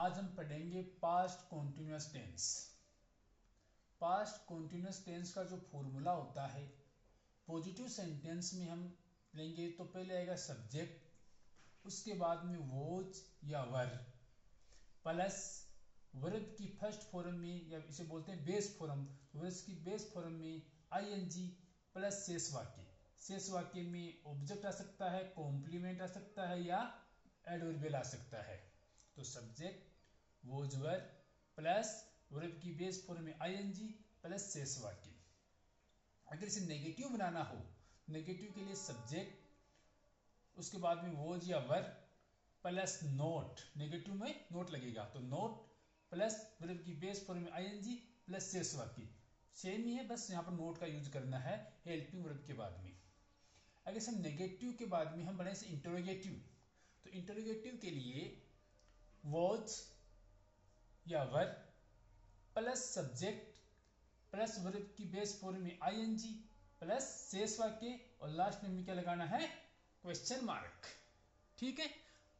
आज हम पढ़ेंगे past continuous tense. Past continuous tense का जो फॉर्मूला होता है पॉजिटिव सेंटेंस में हम लेंगे तो पहले आएगा सब्जेक्ट, उसके बाद में वॉज या वर प्लस वर्ब की फर्स्ट फॉर्म में या इसे बोलते हैं बेस फॉर्म, वर्ब की बेस फॉर्म में आईएनजी प्लस शेष वाक्य। शेष वाक्य में ऑब्जेक्ट आ सकता है, कॉम्प्लीमेंट आ सकता है या एडवर्बियल आ सकता है। तो subject was were plus verb की बेस फॉर्म में आईएनजी प्लस शेष वाक्य। अगर इसे नेगेटिव बनाना हो, नेगेटिव के लिए सब्जेक्ट, उसके बाद में वॉज या वर प्लस नोट, नेगेटिव में नोट लगेगा तो नोट प्लस वर्ब की बेस फॉर्म में आईएनजी प्लस शेष वाक्य। सेम ही है, बस यहाँ पर नोट का यूज करना है हेल्पिंग वर्ब के बाद में। अगर हम नेगेटिव के बाद में हम बनाए इंटरोगेटिव, तो इंटरोगेटिव के लिए वॉज या वर प्लस सब्जेक्ट प्लस वर्ब की बेस फॉर्म में आईएनजी प्लस शेष वाक्य और लास्ट में क्या लगाना है, क्वेश्चन मार्क। ठीक है,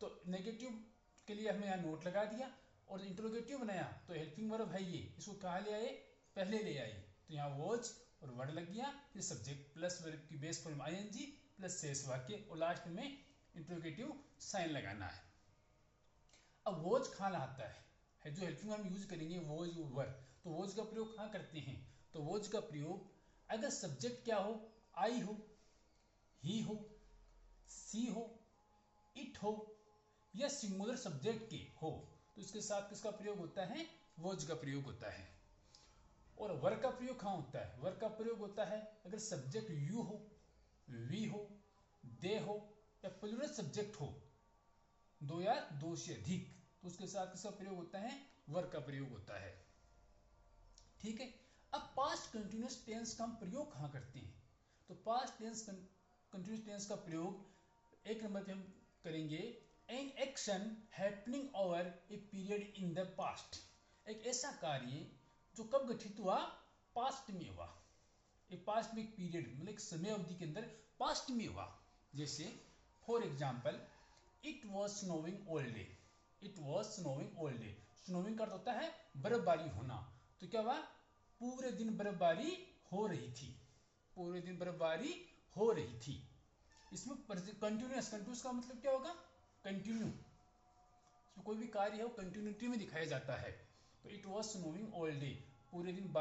तो नेगेटिव के लिए हमने यहाँ नोट लगा दिया और इंटरोगेटिव बनाया तो हेल्पिंग वर्ब है ये, इसको कहाँ ले आए, पहले ले आए। तो यहाँ वॉज और वर्ड लग गया, फिर सब्जेक्ट प्लस वर्ब की बेस फॉर्म आईएनजी प्लस शेष वाक्य और लास्ट में इंटरोगेटिव साइन लगाना है। अब वॉज कहाँ आता है जो हेल्पिंग वर्ब यूज करेंगे वॉज वर, तो वॉज का प्रयोग कहाँ करते हैं, तो वॉज का प्रयोग अगर सब्जेक्ट क्या हो, आई हो, ही हो, सी हो, इट हो या सिंगुलर सब्जेक्ट के हो तो इसके साथ किसका प्रयोग होता है, वॉज का प्रयोग होता है। और वर का प्रयोग कहाँ होता है, वर का प्रयोग होता है अगर सब्जेक्ट यू हो, वी हो, दे हो या प्लूरल सब्जेक्ट हो, दो या दो से अधिक, तो उसके साथ किसका प्रयोग होता है, वर का प्रयोग होता है। ठीक है, अब पास्ट कंटिन्यूअस टेंस का हम प्रयोग कहाँ करते हैं, तो पास्ट टेंस कंटिन्यूअस टेंस का प्रयोग एक नंबर पे हम करेंगे an action happening over a period in the past. एक ऐसा कार्य जो कब घटित हुआ, पास्ट में हुआ, एक पास्ट में एक पीरियड मतलब एक समय अवधि के अंदर पास्ट में हुआ। जैसे for example it was snowing all day, it was snowing all day, snowing का अर्थ होता है बर्फबारी होना, तो क्या हुआ, पूरे दिन बर्फबारी हो रही थी, पूरे दिन बर्फबारी हो रही थी। इसमें कंटिन्यूअस, कंटिन्यूअस का मतलब क्या होगा, कंटिन्यू, इसमें कोई भी कार्य है वो कंटिन्यूटी में दिखाया जाता है। तो it was snowing all day, पूरे दिन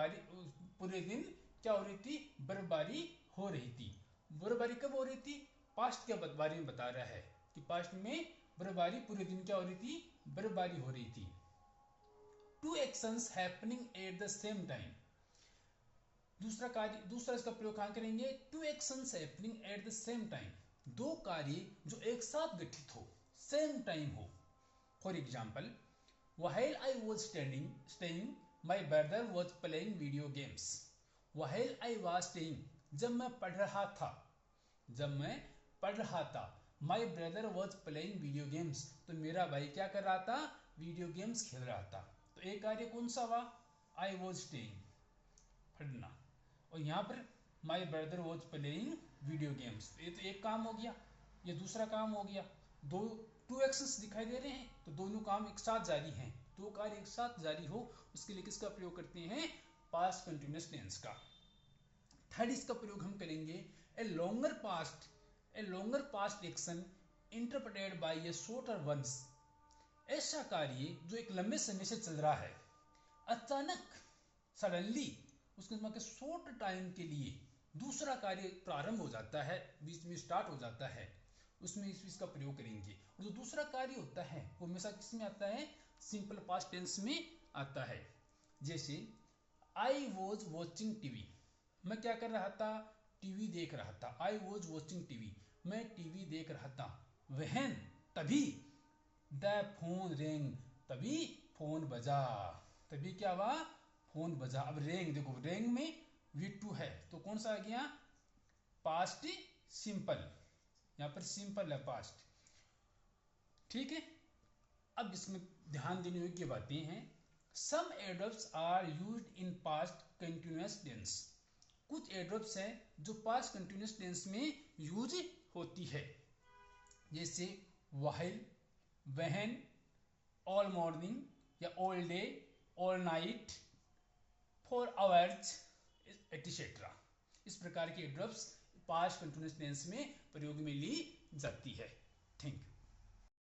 पूरे दिन क्या हो रही थी, बर्फबारी हो रही थी। बर्फबारी कब हो रही थी, पास्ट के बारे में बता रहा है कि पास्ट में बर्फबारी पूरे दिन क्या हो रही थी, बर्फबारी हो रही थी। Two actions happening at the same time, दूसरा कार्य, दूसरा इसका प्रयोग कहाँ करेंगे, two actions happening at the same time, दो कार्य जो एक साथ घटित हो, सेम टाइम हो। For example while I was staying my brother was playing video games. While I was staying, जब मैं पढ़ रहा था, जब मैं पढ़ रहा था, माई brother was playing video games, तो मेरा भाई क्या कर रहा था, वीडियो गेम्स खेल रहा था। तो एक कार्य कौन सा हुआ, आई वॉज स्टेइंग, पढ़ना, और यहाँ पर माई brother was playing video games, ये तो एक काम हो गया, ये दूसरा काम हो गया। दो टू एक्शंस दिखाई दे रहे हैं तो दोनों काम एक साथ जारी हैं, दो कार्य एक साथ जारी हो उसके लिए किसका प्रयोग करते हैं, पास्ट कंटिन्यूअस टेंस का। थर्ड इसका प्रयोग हम करेंगे a longer past action interrupted by a shorter ones, ऐसा कार्य जो एक लंबे समय से चल रहा है, अचानक सडनली उसके शॉर्ट टाइम के लिए दूसरा कार्य प्रारंभ हो जाता है, बीच में स्टार्ट हो जाता है, उसमें इसका प्रयोग करेंगे। और जो दूसरा कार्य होता है वो हमेशा किस में आता है, सिंपल पास्ट टेंस में आता है। जैसे आई वॉज वॉचिंग टीवी, मैं क्या कर रहा था, टीवी देख रहा था, आई वॉज वॉचिंग टीवी, मैं टीवी देख रहा था। वहन, तभी, द फोन रेंग, तभी फोन बजा, तभी क्या हुआ, फोन बजा। अब रेंग देखो, रेंग में V2 है तो कौन सा आ गया, पास्ट सिंपल, यहाँ पर सिंपल है पास्ट। ठीक है, अब इसमें ध्यान देने योग्य बातें हैं। Some adverbs are used in past continuous tense, कुछ एडवर्ब्स हैं जो पास्ट कंटिन्यूअस टेंस में यूज होती है, जैसे व्हाइल, व्हेन, ऑल मॉर्निंग, या all day, all night, for hours etcetera. इस प्रकार के एडवर्ब्स पास्ट कंटिन्यूअस टेंस में प्रयोग में ली जाती है। Thank you.